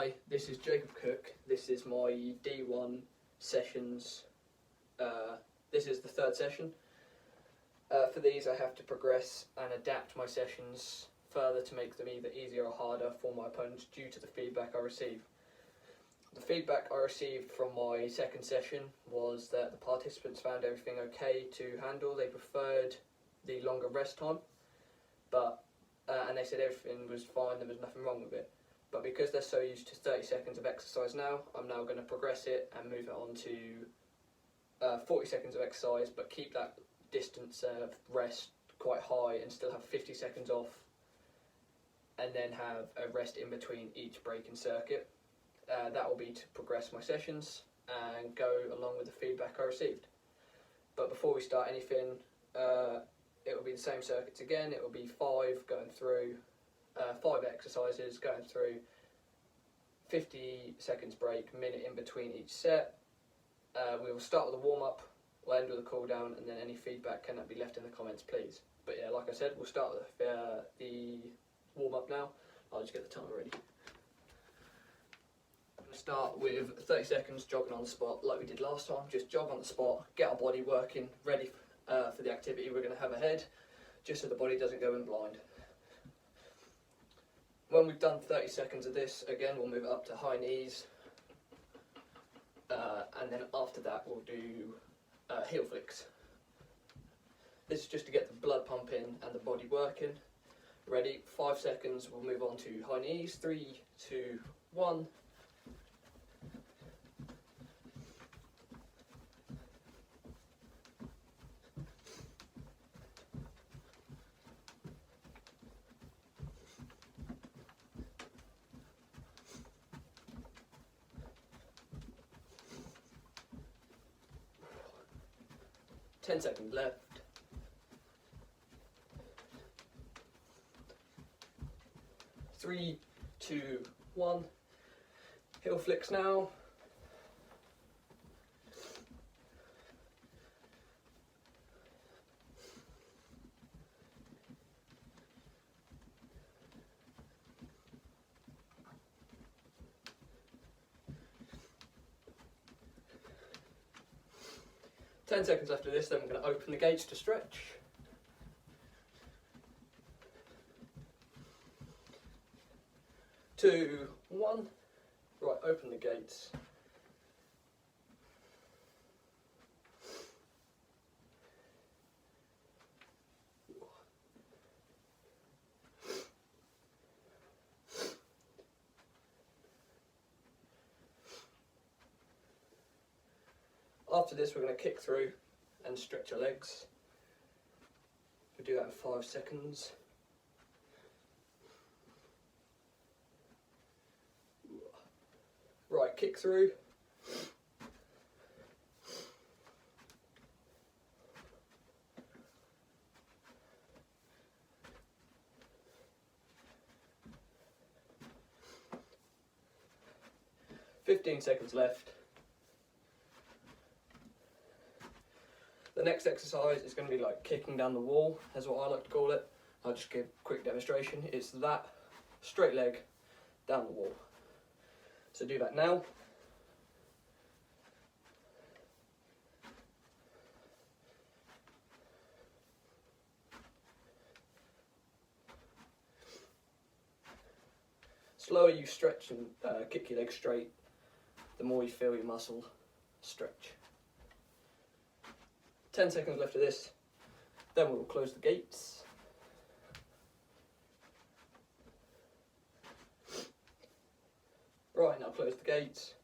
Hi, this is Jacob Cook. This is my D1 sessions. This is the third session. For these I have to progress and adapt my sessions further to make them either easier or harder for my opponents due to the feedback I receive. The feedback I received from my second session was that the participants found everything okay to handle. They preferred the longer rest time, and they said everything was fine, there was nothing wrong with it. But because they're so used to 30 seconds of exercise now, I'm now going to progress it and move it on to 40 seconds of exercise, but keep that distance of rest quite high and still have 50 seconds off, and then have a rest in between each breaking circuit. That will be to progress my sessions and go along with the feedback I received. But before we start anything, it will be the same circuits again. It will be 5 going through 5 exercises going through 50 seconds break, minute in between each set. We will start with a warm-up, we'll end with a cool-down, and then any feedback can be left in the comments, please. But yeah, like I said, we'll start with the warm-up now. I'll just get the timer ready. I'm going to start with 30 seconds jogging on the spot like we did last time. Just jog on the spot, get our body working, ready for the activity we're going to have ahead, just so the body doesn't go in blind. When we've done 30 seconds of this, again, we'll move it up to high knees, and then after that we'll do heel flicks. This is just to get the blood pumping and the body working. Ready, 5 seconds, we'll move on to high knees, 3, 2, 1. Ten seconds left. 3, 2, 1. Heel flicks now. 10 seconds after this, then we're going to open the gates to stretch. 2, 1. Right, open the gates. After this, we're going to kick through and stretch our legs. We'll do that in 5 seconds. Right, kick through. "15 seconds left. The next exercise is going to be like kicking down the wall, that's what I like to call it. I'll just give a quick demonstration. It's that straight leg down the wall. So do that now. Slower you stretch and kick your legs straight, the more you feel your muscle stretch. 10 seconds left of this, then we'll close the gates. Right, now close the gates.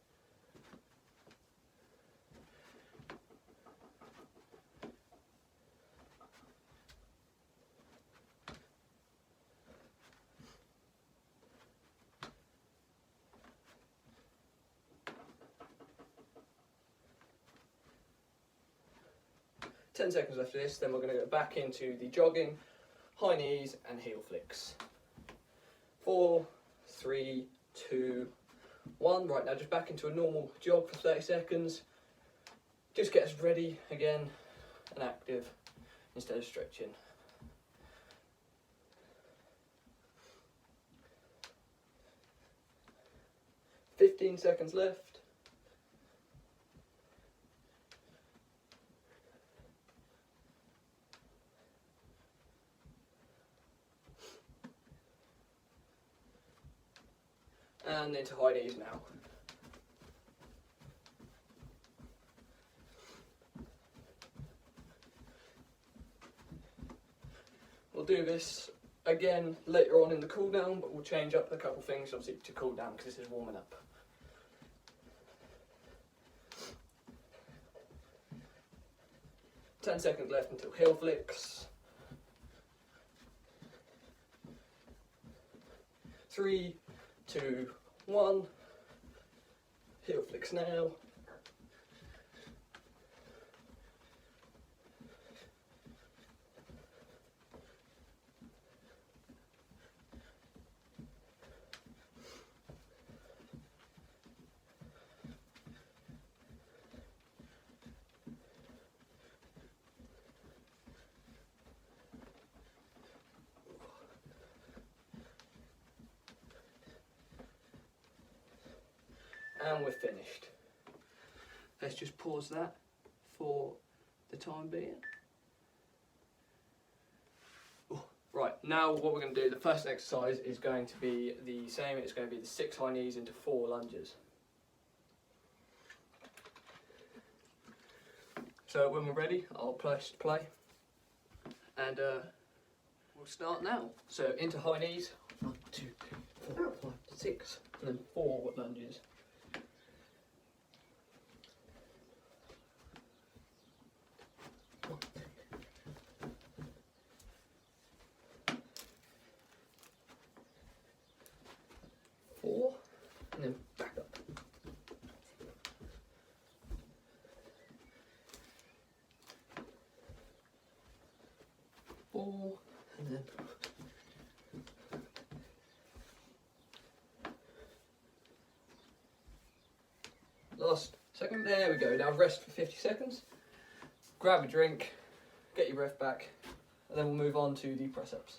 Ten seconds left of this, then we're going to go back into the jogging, high knees and heel flicks. 4, 3, 2, 1. Right, now just back into a normal jog for 30 seconds. Just get us ready again and active instead of stretching. 15 seconds left. And into high knees now. We'll do this again later on in the cool down, but we'll change up a couple things obviously to cool down because this is warming up. Ten seconds left until heel flicks. 3, 2, 1. Heel flicks now. And we're finished. Let's just pause that for the time being. Ooh, right, now what we're going to do, the first exercise is going to be the same. It's going to be the 6 high knees into 4 lunges. So when we're ready, I'll press play. And we'll start now. So into high knees, 1, 2, 3, 4, 5, 6, and then 4 lunges. 4, and then back up. 4, and then last second. There we go. Now rest for 50 seconds. Grab a drink, get your breath back, and then we'll move on to the press-ups.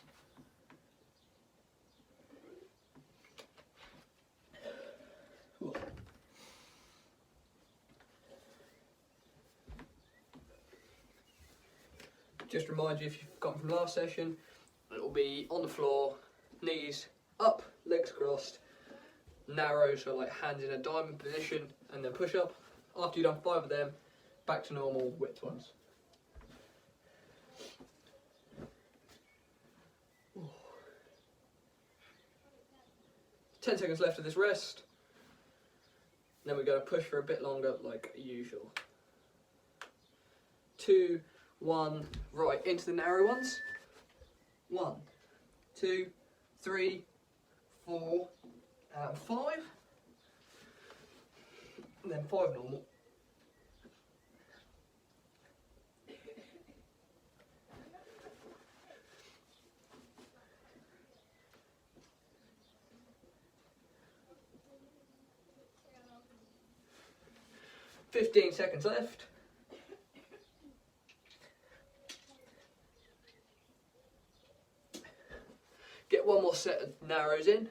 Just remind you, if you've forgotten from last session, it will be on the floor, knees up, legs crossed, narrow, so like hands in a diamond position, and then push up. After you've done 5 of them, back to normal width ones. 10 seconds left of this rest. Then we're going to push for a bit longer like usual. 2, 1, right, into the narrow ones. 1, 2, 3, 4, and 5. And then 5 normal. Fifteen seconds left. Get one more set of narrows in.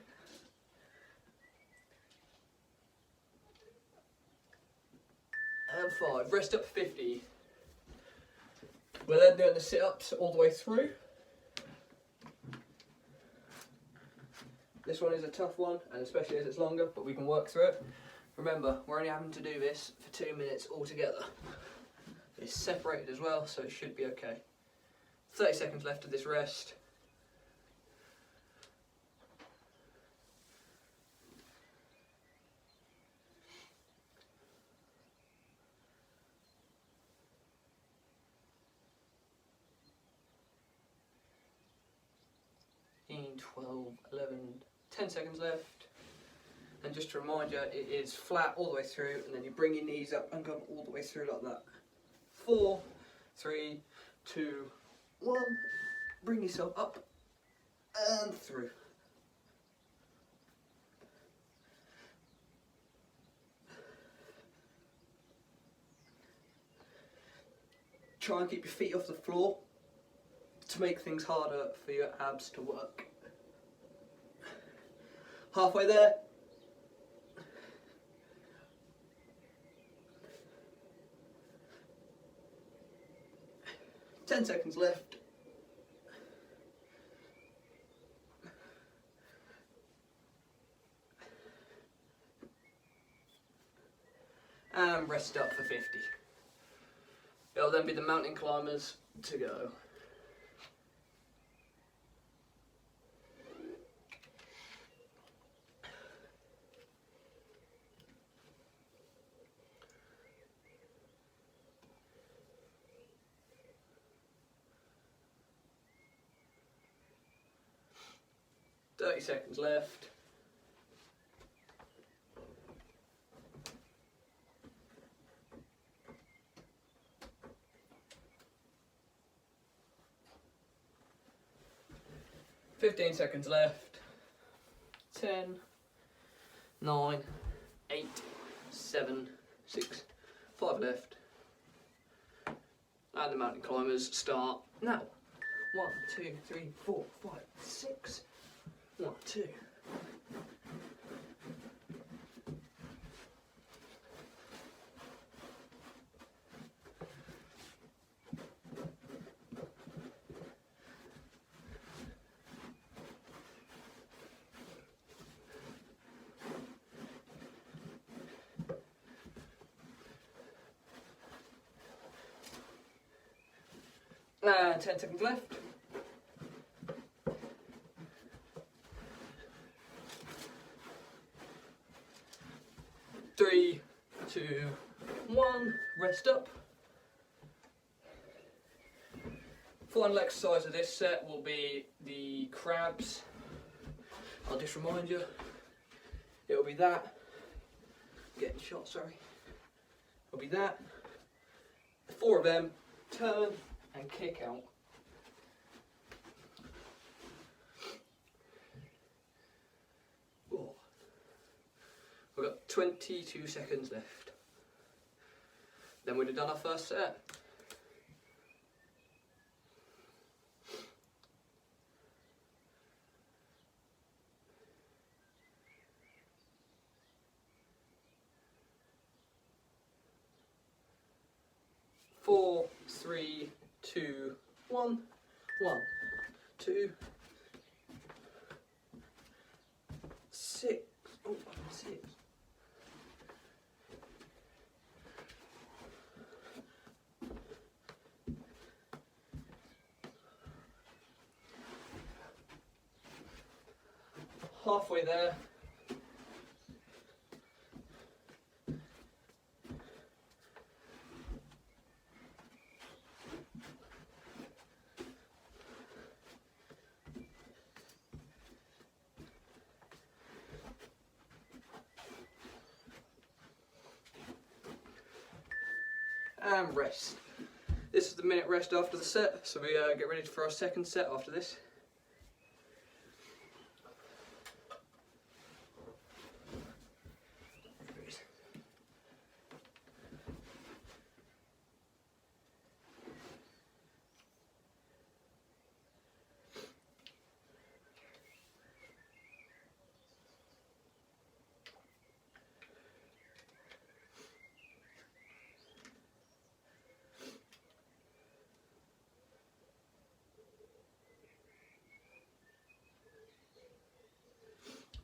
And 5. Rest up 50. We're then doing the sit-ups all the way through. This one is a tough one, and especially as it's longer, but we can work through it. Remember, we're only having to do this for 2 minutes altogether. It's separated as well, so it should be okay. 30 seconds left of this rest. In 12, 11, 10 seconds left. And just to remind you, it is flat all the way through, and then you bring your knees up and go all the way through like that. 4, 3, 2, 1. Bring yourself up and through. Try and keep your feet off the floor to make things harder for your abs to work. Halfway there. 10 seconds left. And rest up for 50. It'll then be the mountain climbers to go. Thirty seconds left. Fifteen seconds left. 10, 9, 8, 7, 6, 5 left. And the mountain climbers start now. 1, 2, 3, 4, 5, 6. 1, 2. And 10 seconds left. 3, 2, 1, rest up. Final exercise of this set will be the crabs. I'll just remind you, it'll be that. Getting shot, sorry. It'll be that. 4 of them, turn and kick out. We've got 22 seconds left. Then we'd have done our first set. Four, 3, 2, 1. 1, 2, 6. Oh, 6. Halfway there. And rest. This is the minute rest after the set, so we get ready for our second set after this.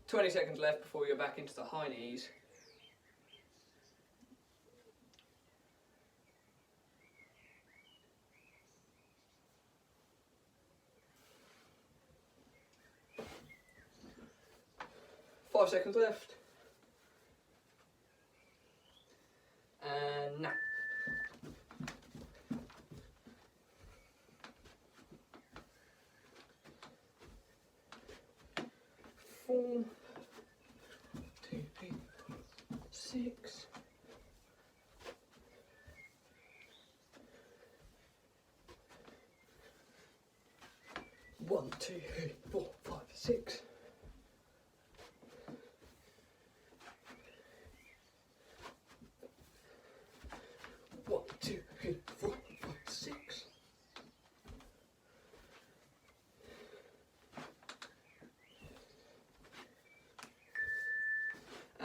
20 seconds left before we go back into the high knees. Five seconds left. And now. Four, 2, 3, 4, 6. One, 2, 3, 4, 5, 6. One, 2, 3, 4, 5, 6.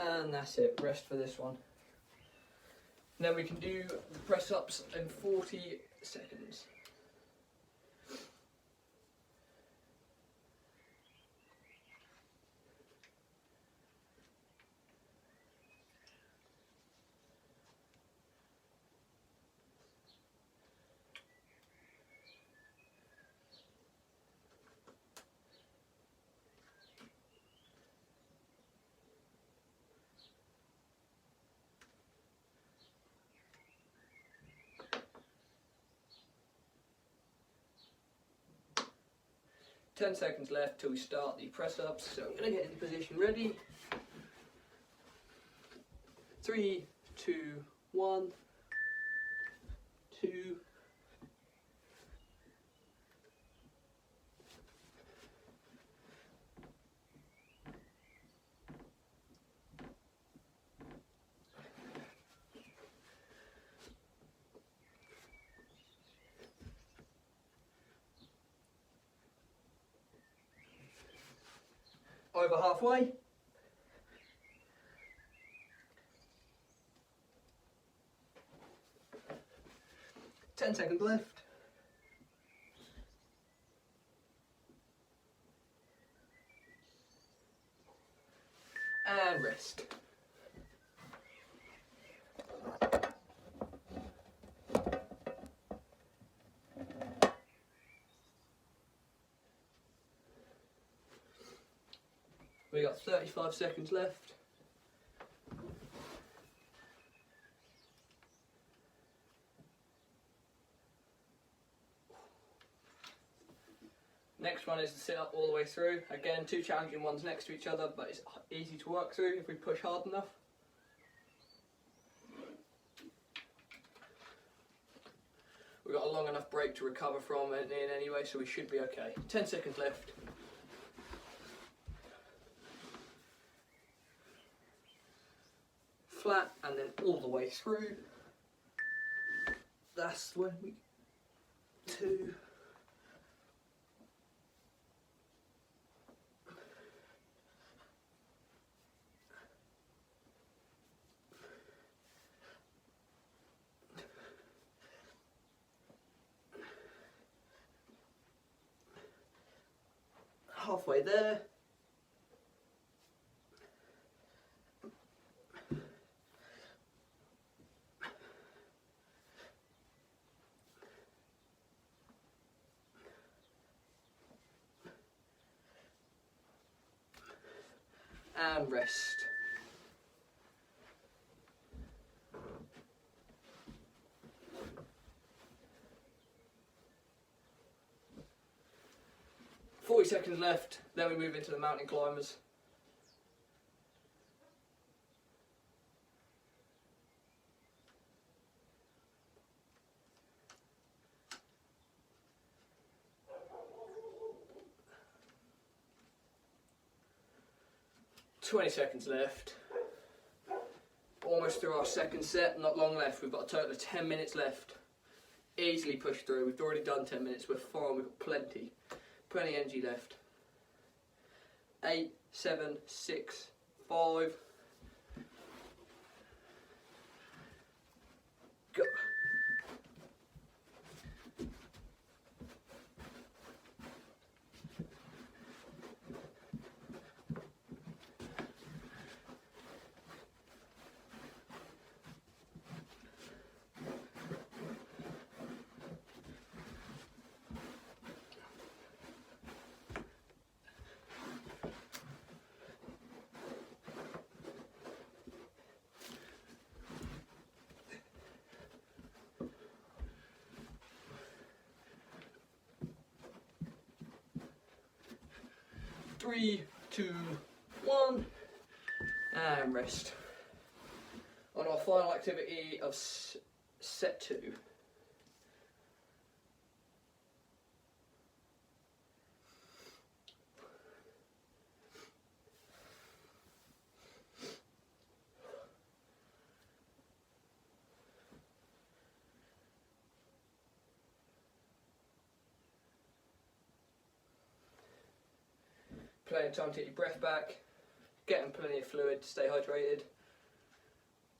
And that's it, rest for this one. Then we can do the press ups in 40 seconds. 10 seconds left till we start the press ups. So I'm going to get in position ready. 3, 2, 1, 2. Over halfway. Ten seconds left. And rest. We got 35 seconds left. Next one is the sit up all the way through. Again, 2 challenging ones next to each other, but it's easy to work through if we push hard enough. We've got a long enough break to recover from it in anyway, so we should be okay. 10 seconds left. Flat and then all the way through. That's when we 2. Halfway there. And rest. "40 seconds left, then we move into the mountain climbers. "20 seconds left. Almost through our second set, not long left. We've got a total of 10 minutes left. Easily push through. We've already done 10 minutes. We're fine. We've got plenty energy left. 8, 7, 6, 5. Go. Three, 2, 1, and rest. On our final activity of set 2. Plenty of time to get your breath back, getting plenty of fluid to stay hydrated,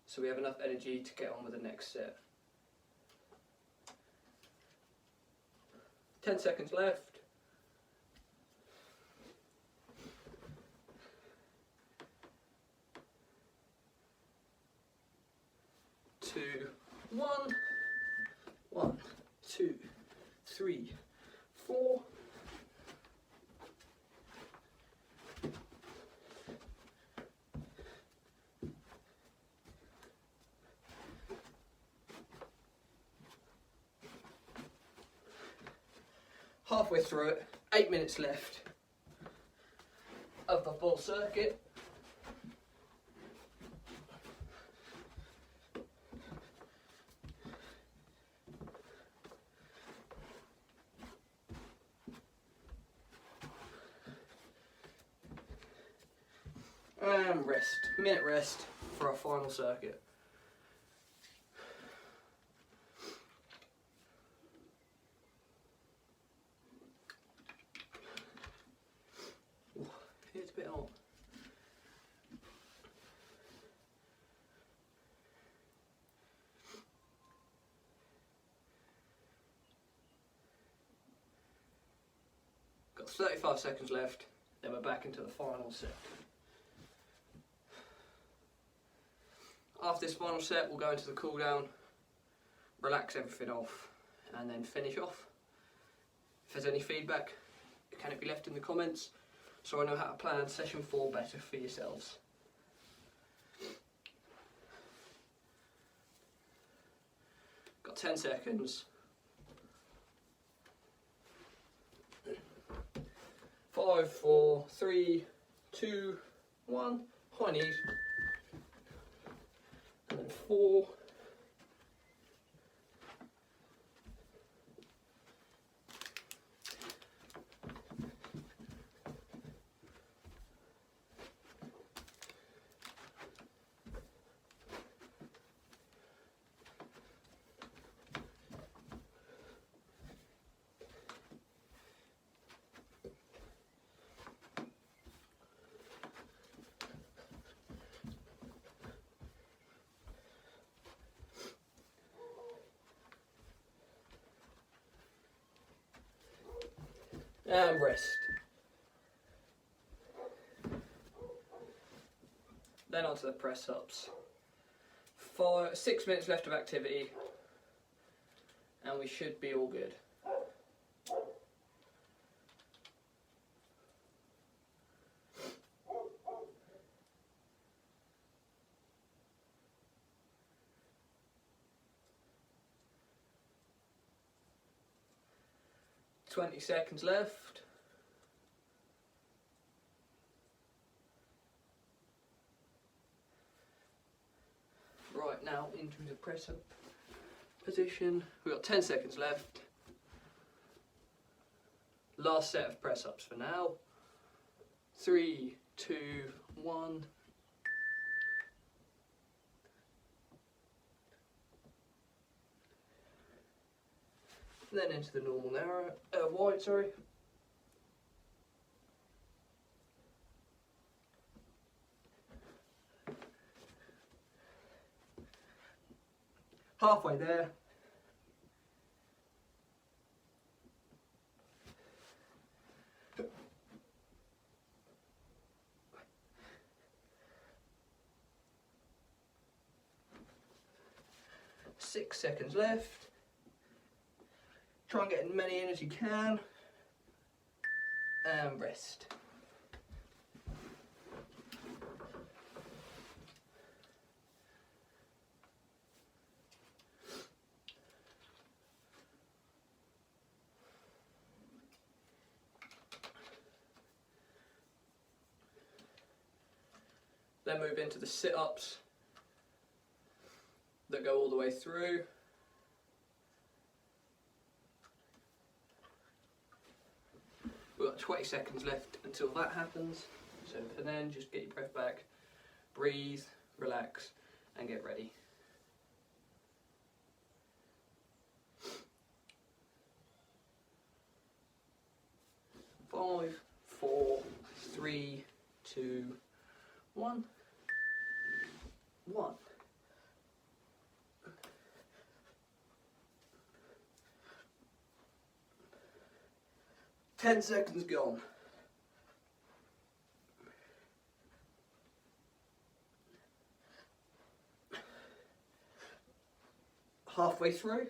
so we have enough energy to get on with the next set. 10 seconds left. 2, 1, 1, 2, 3, 4. Halfway through it, 8 minutes left of the full circuit. And rest, minute rest for our final circuit. It's a bit hot. Got 35 seconds left, then we're back into the final set. After this final set, we'll go into the cool down, relax everything off, and then finish off. If there's any feedback, can it be left in the comments so I know how to plan session 4 better for yourselves. Got 10 seconds. 5, 4, 3, 2, 1. High knees. And then 4. And rest. Then onto the press ups. 6 minutes left of activity, and we should be all good. $20 seconds left. Right, now into the press up position. We've got 10 seconds left. Last set of press ups for now. 3, 2, 1. Then into the normal narrow, wide, sorry. Halfway there. Six seconds left. Try and get as many in as you can, and rest. Then move into the sit-ups that go all the way through. We've got 20 seconds left until that happens, so for then just get your breath back, breathe, relax and get ready. 5, 4, 3, 2, 1. 1. Ten seconds gone. Halfway through.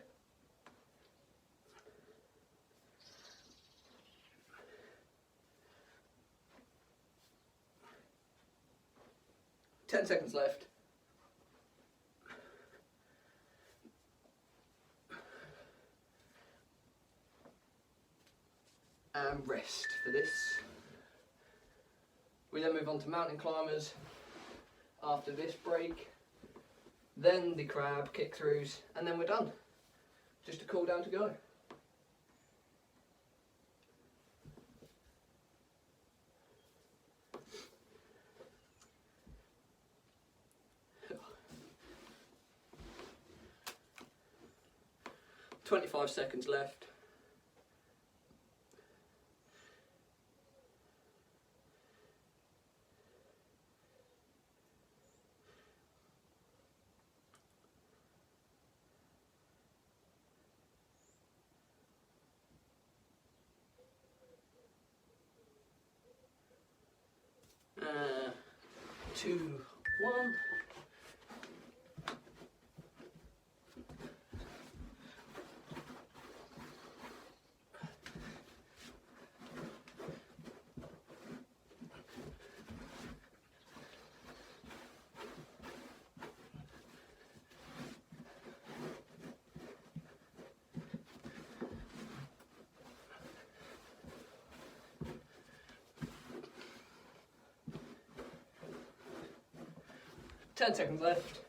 Ten seconds left. and rest for this. We then move on to mountain climbers after this break, then the crab kick throughs, and then we're done. Just a cool down to go. "25 seconds left. Uh, 2, 1. Ten seconds left.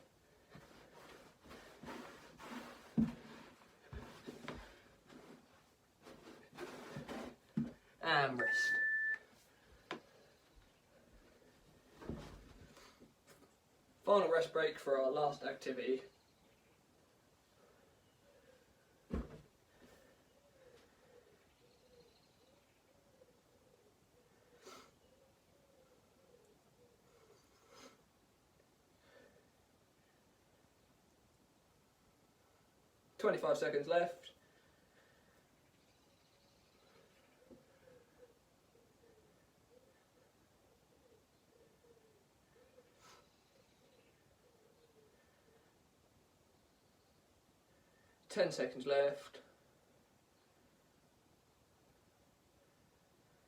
And rest. Final rest break for our last activity. "25 seconds left. "10 seconds left.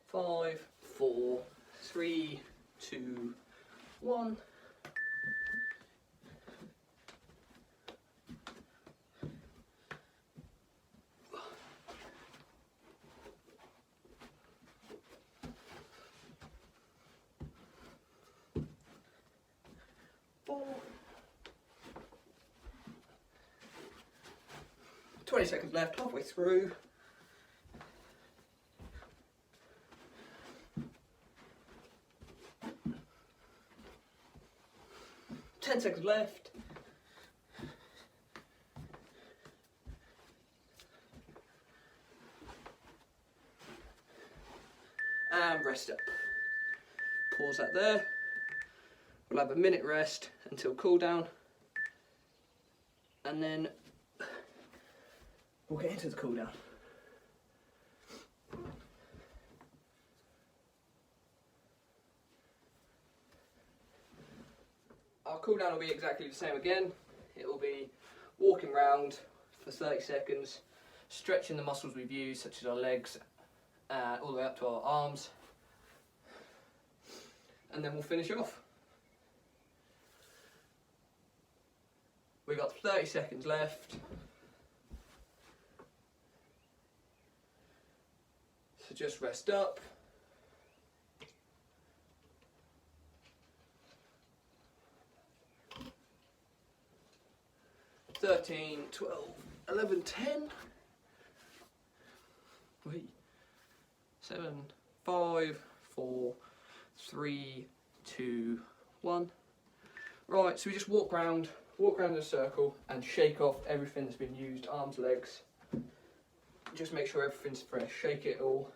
5, 4, 3, 2, 1. Four. 20 seconds left, halfway through. "10 seconds left. And rest up. Pause that there. We'll have a minute rest until cool down, and then we'll get into the cool down. Our cool down will be exactly the same again. It will be walking round for 30 seconds, stretching the muscles we've used, such as our legs, all the way up to our arms, and then we'll finish off. We've got 30 seconds left. So just rest up. "13, 12, 11, 10. Wait. 7, 5, 4, 3, 2, 1. Right, so we just walk around in a circle and shake off everything that's been used, arms, legs. Just make sure everything's fresh, shake it all.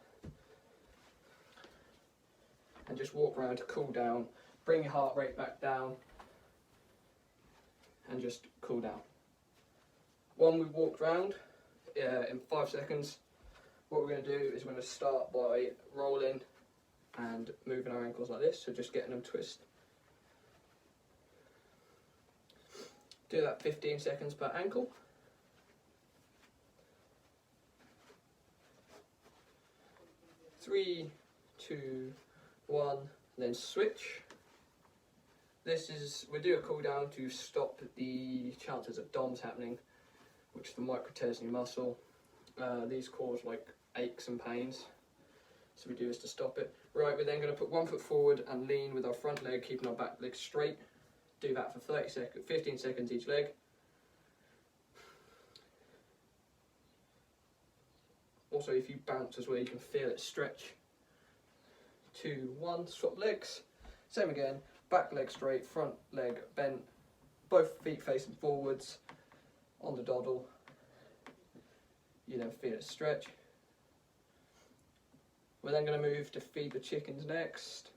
And just walk around to cool down, bring your heart rate back down, and just cool down. When we've walked around in 5 seconds, what we're going to do is we're going to start by rolling and moving our ankles like this, so just getting them twist. Do that 15 seconds per ankle. Three, 2, 1, then switch. We do a cool down to stop the chances of DOMS happening, which is the microtersony muscle. These cause like aches and pains. So we do this to stop it. Right, we're then going to put 1 foot forward and lean with our front leg, keeping our back leg straight. Do that for 15 seconds each leg. Also, if you bounce as well, you can feel it stretch. 2, 1, swap legs. Same again, back leg straight, front leg bent, both feet facing forwards on the doddle. You then feel it stretch. We're then going to move to feed the chickens next.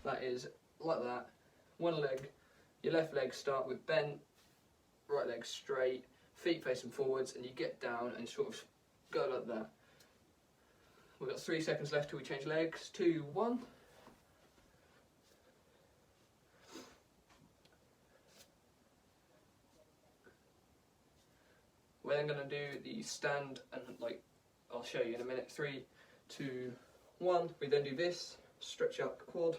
That is like that. One leg, your left leg start with bent, right leg straight, feet facing forwards, and you get down and sort of go like that. We've got 3 seconds left till we change legs. 2, 1. We're then going to do the stand, and like I'll show you in a minute. 3, 2, 1. We then do this, stretch out the quad.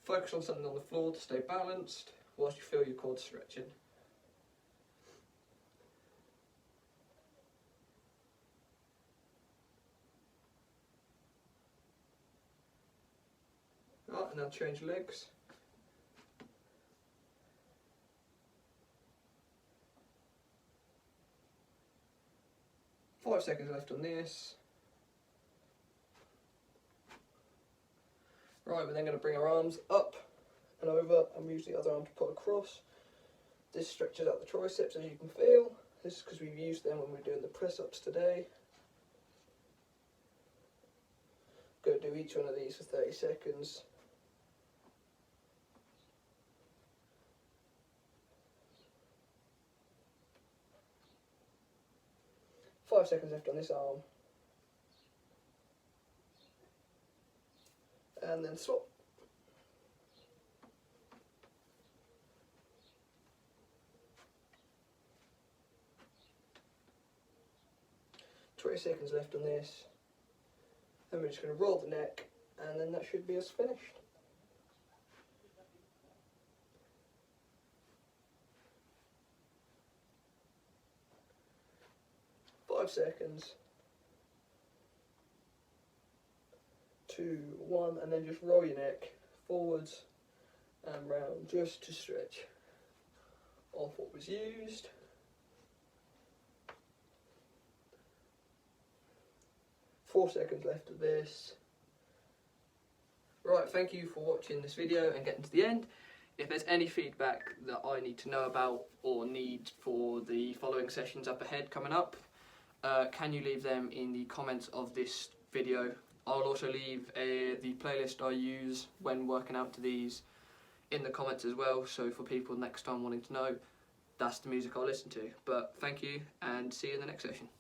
Focus on something on the floor to stay balanced whilst you feel your quad stretching. Right, and now change legs. Five seconds left on this. Right, we're then going to bring our arms up and over and use the other arm to pull across. This stretches out the triceps, as you can feel. This is because we've used them when we're doing the press-ups today. Go do each one of these for 30 seconds. Five seconds left on this arm. And then swap. Seconds left on this. Then we're just going to roll the neck, and then that should be us finished. Five seconds. 2, 1, and then just roll your neck forwards and round just to stretch off what was used. 4 seconds left of this. Right, thank you for watching this video and getting to the end. If there's any feedback that I need to know about or need for the following sessions up ahead coming up, can you leave them in the comments of this video. I'll also leave the playlist I use when working out to these in the comments as well, so for people next time wanting to know, that's the music I'll listen to. But thank you, and see you in the next session.